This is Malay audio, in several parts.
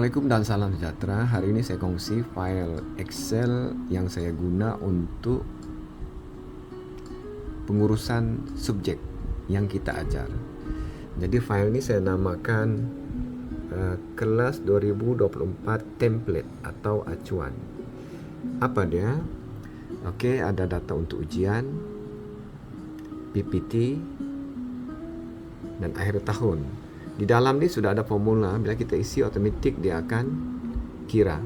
Assalamualaikum dan salam sejahtera. Hari ini saya kongsi file Excel yang saya guna untuk pengurusan subjek yang kita ajar. Jadi file ini saya namakan kelas 2024 template atau acuan. Apa dia? Oke, ada data untuk ujian, PPT, dan akhir tahun. Di dalam ni sudah ada formula, bila kita isi otomatik dia akan kira.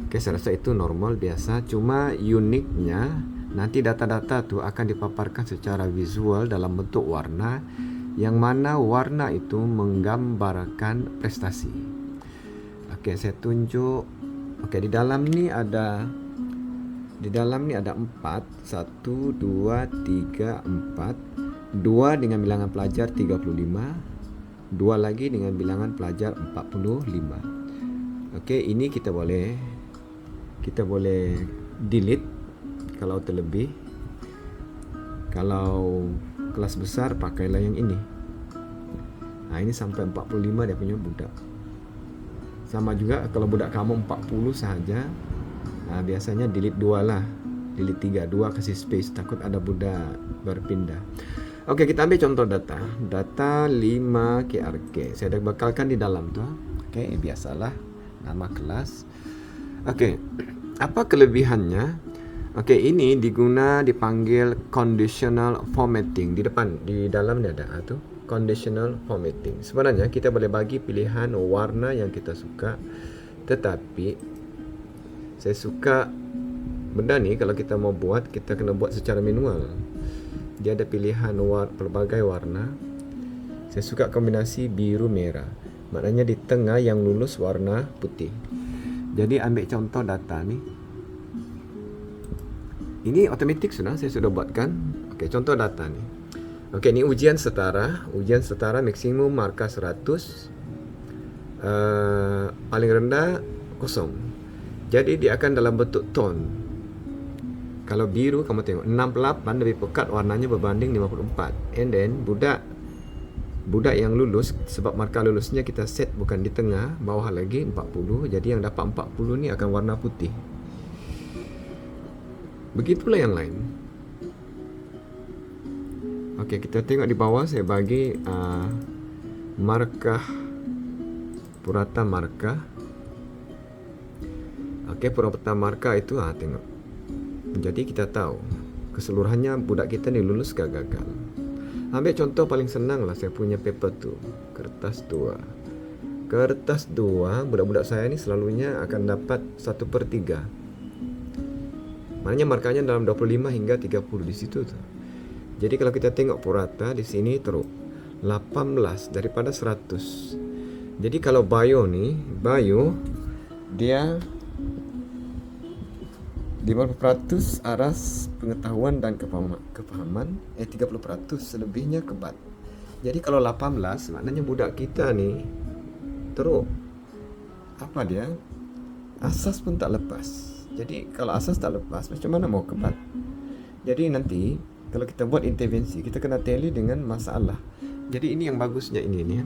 Oke, saya rasa itu normal biasa. Cuma uniknya nanti data-data tu akan dipaparkan secara visual dalam bentuk warna, yang mana warna itu menggambarkan prestasi. Oke, saya tunjuk. Oke, di dalam ni ada 4, 1, 2, 3, 4. 2 dengan bilangan pelajar 35, 2 lagi dengan bilangan pelajar 45. Okey, ini kita boleh delete kalau terlebih. Kalau kelas besar pakailah yang ini. Ini sampai 45 dia punya budak. Sama juga kalau budak kamu 40 sahaja, biasanya delete 2 lah. Delete 3, 2 kasih space, takut ada budak berpindah. Oke, kita ambil contoh data. Data 5 QRK. Saya dah bekalkan di dalam tu. Oke, biasalah nama kelas. Oke, apa kelebihannya? Oke, ini dipanggil conditional formatting. Di dalam ni ada tu conditional formatting. Sebenarnya kita boleh bagi pilihan warna yang kita suka. Tetapi saya suka benda ni kalau kita mau buat, kita kena buat secara manual. Dia ada pilihan pelbagai warna. Saya suka kombinasi biru merah. Maknanya di tengah yang lulus warna putih. Jadi ambil contoh data ni. Ini otomatik sudah, saya sudah buatkan. Okey, contoh data ni. Okey, ni ujian setara. Ujian setara maksimum markah 100. Paling rendah 0. Jadi dia akan dalam bentuk tone. Kalau biru kamu tengok 68 lebih pekat warnanya berbanding 54. And then budak yang lulus, sebab markah lulusnya kita set bukan di tengah, bawah lagi 40. Jadi yang dapat 40 ni akan warna putih. Begitulah yang lain. Okey, kita tengok di bawah saya bagi markah, purata markah. Okey, purata markah itu tengok. Jadi kita tahu keseluruhannya budak kita ni lulus ke gagal. Ambil contoh paling senang lah, saya punya paper tu, kertas 2. Kertas 2, budak-budak saya ni selalunya akan dapat 1/3. Maknanya markahnya dalam 25 hingga 30 di situ tu. Jadi kalau kita tengok purata di sini teruk 18 daripada 100. Jadi kalau bio dia 50% aras pengetahuan dan kefahaman, 30% selebihnya kebat. Jadi kalau 18 maknanya budak kita ni teruk. Apa dia? Asas pun tak lepas. Jadi kalau asas tak lepas, macam mana mau kebat? Jadi nanti kalau kita buat intervensi, kita kena tally dengan masalah. Jadi ini yang bagusnya ini ni.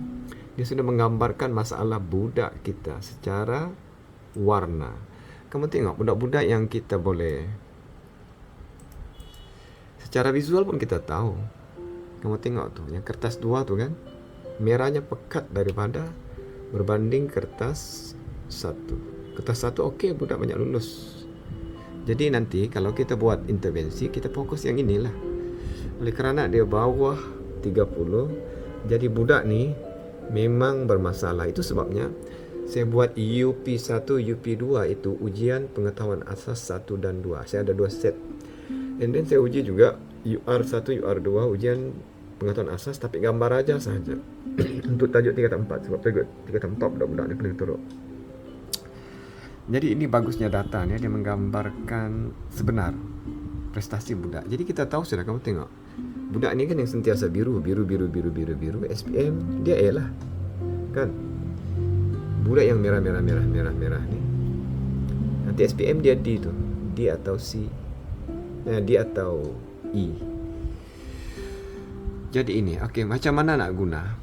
Dia sudah menggambarkan masalah budak kita secara warna. Kamu tengok budak-budak yang kita boleh secara visual pun kita tahu. Kamu tengok tu, yang kertas 2 tu kan, merahnya pekat daripada berbanding kertas 1. Kertas 1 okey, budak banyak lulus. Jadi nanti kalau kita buat intervensi, kita fokus yang inilah. Oleh kerana dia bawah 30, jadi budak ni memang bermasalah. Itu sebabnya saya buat UP1, UP2 itu ujian pengetahuan asas 1 dan 2. Saya ada 2 set. And then saya uji juga UR1, UR2 ujian pengetahuan asas tapi gambar aja sahaja. Untuk tajuk 3 4 sebab tajuk 3 4 budak-budak ni paling teruk. Jadi ini bagusnya data ni, dia menggambarkan sebenar prestasi budak. Jadi kita tahu sudah, kamu tengok. Budak ni kan yang sentiasa biru, SPM dia A lah. Kan? Budak yang merah ni, nanti SPM dia D tu, D atau C, D atau E. Jadi ini, okey, macam mana nak guna?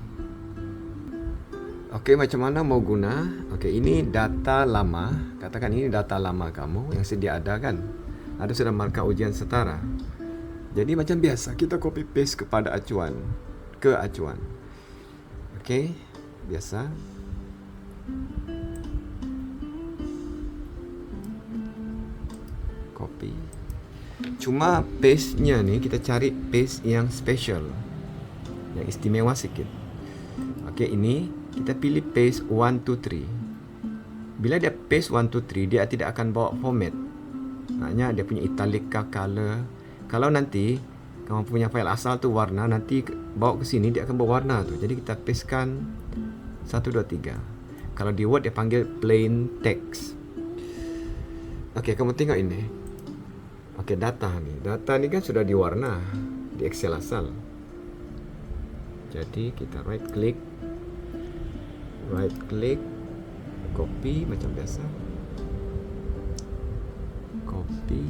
Okey, macam mana mau guna? Okey, ini data lama. Katakan ini data lama kamu yang sedia ada kan? Ada sudah markah ujian setara. Jadi macam biasa, kita copy paste kepada acuan. Ke acuan. Okey, biasa. Copy. Cuma paste-nya ni kita cari paste yang special. Yang istimewa sikit. Okey, ini kita pilih paste 1 2 3. Bila dia paste 1 2 3, dia tidak akan bawa format. Maknanya dia punya italic color. Kalau nanti kamu punya file asal tu warna, nanti bawa ke sini dia akan berwarna tu. Jadi kita pastekan 1 2 3. Kalau di Word dia panggil plain text. Okey, kamu tengok ini. Okey, data ni. Data ni kan sudah diwarna di Excel asal. Jadi kita right click, copy macam biasa, copy,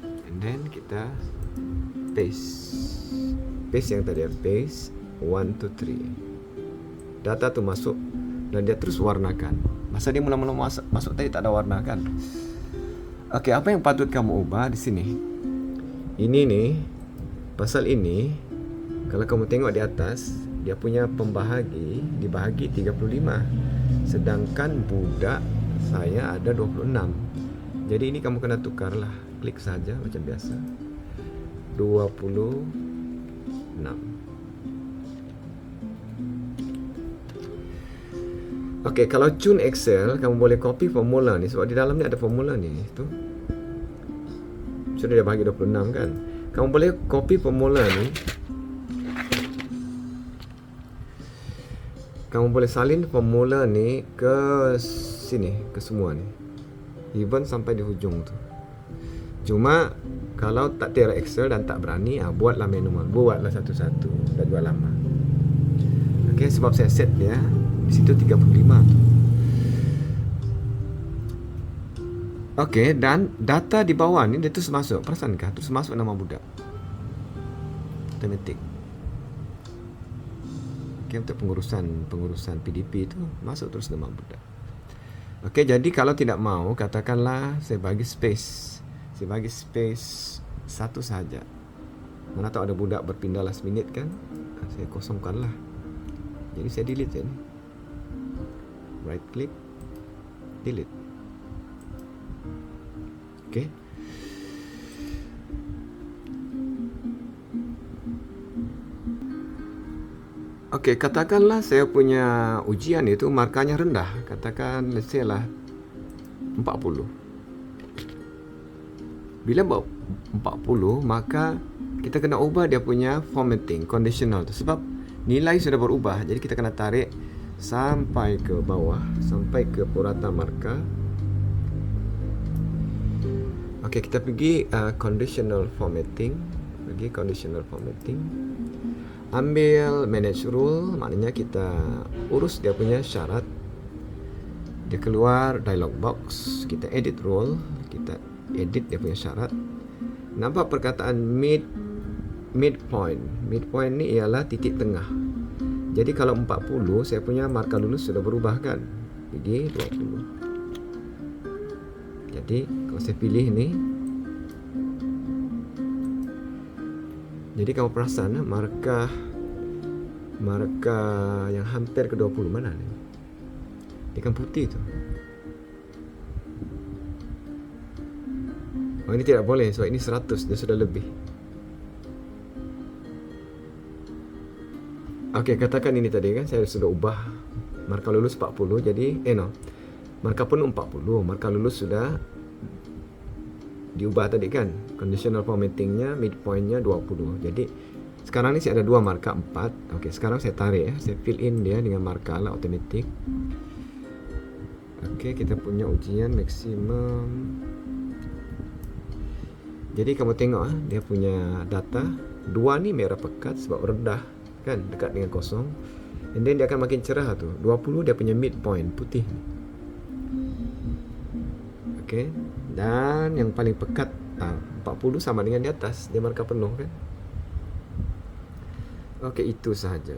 and then kita paste yang tadi, paste 1 2 3. Data tu masuk dan dia terus warnakan. Masa dia mula-mula masuk tadi tak ada warna kan. Okey, apa yang patut kamu ubah di sini? Ini nih, pasal ini kalau kamu tengok di atas, dia punya pembahagi dibahagi 35. Sedangkan budak saya ada 26. Jadi ini kamu kena tukarlah. Klik saja macam biasa. 26. Okey, kalau cun Excel, kamu boleh copy formula ni sebab di dalam ni ada formula ni. Tu. Sudah dia bagi 26 kan? Kamu boleh copy formula ni. Kamu boleh salin formula ni ke sini, ke semua ni. Even sampai di hujung tu. Cuma kalau tak tera Excel dan tak berani, buatlah manual. Buatlah satu-satu dan jual lama. Okey, sebab saya set dia di situ 35 tu. Okey, dan data di bawah ni dia terus masuk. Perasankah? Terus masuk nama budak. Automatic. Untuk pengurusan PDP itu masuk terus nama budak. Okey, jadi kalau tidak mau, katakanlah saya bagi space. Saya bagi space satu saja. Mana tahu ada budak berpindah last minute kan? Saya kosongkanlah. Jadi saya delete je ni. Right click, delete. Okey. Okey, katakanlah saya punya ujian itu markanya rendah. Katakan let's say lah 40. Bila bawa 40, maka kita kena ubah dia punya formatting, conditional tu. Sebab nilai sudah berubah. Jadi kita kena tarik sampai ke bawah, sampai ke purata markah. Okey, kita pergi conditional formatting. Pergi conditional formatting. Ambil manage rule, maknanya kita urus dia punya syarat. Dia keluar dialog box, kita edit rule, kita edit dia punya syarat. Nampak perkataan midpoint. Midpoint ni ialah titik tengah. Jadi kalau 40, saya punya markah lulus sudah berubah kan? Pergi 20. Jadi kalau saya pilih ni, jadi kamu perasan markah yang hampir ke 20 mana ni? Dia kan putih tu. Oh, ini tidak boleh sebab ini 100, dia sudah lebih. Okey, katakan ini tadi kan saya sudah ubah markah lulus 40 jadi markah penuh 40, markah lulus sudah diubah tadi kan, conditional formattingnya, midpointnya 20. Jadi sekarang ni saya ada dua markah 4. Okey, sekarang saya tarik saya fill in dia dengan markah lah automatic. Okey, kita punya ujian maksimum. Jadi kamu tengok dia punya data 2 ni merah pekat sebab rendah kan, dekat dengan kosong. And then dia akan makin cerah tu. 20 dia punya midpoint putih ni. Okey. Dan yang paling pekat 40 sama dengan di atas, dia markah penuh kan. Okey, itu sahaja.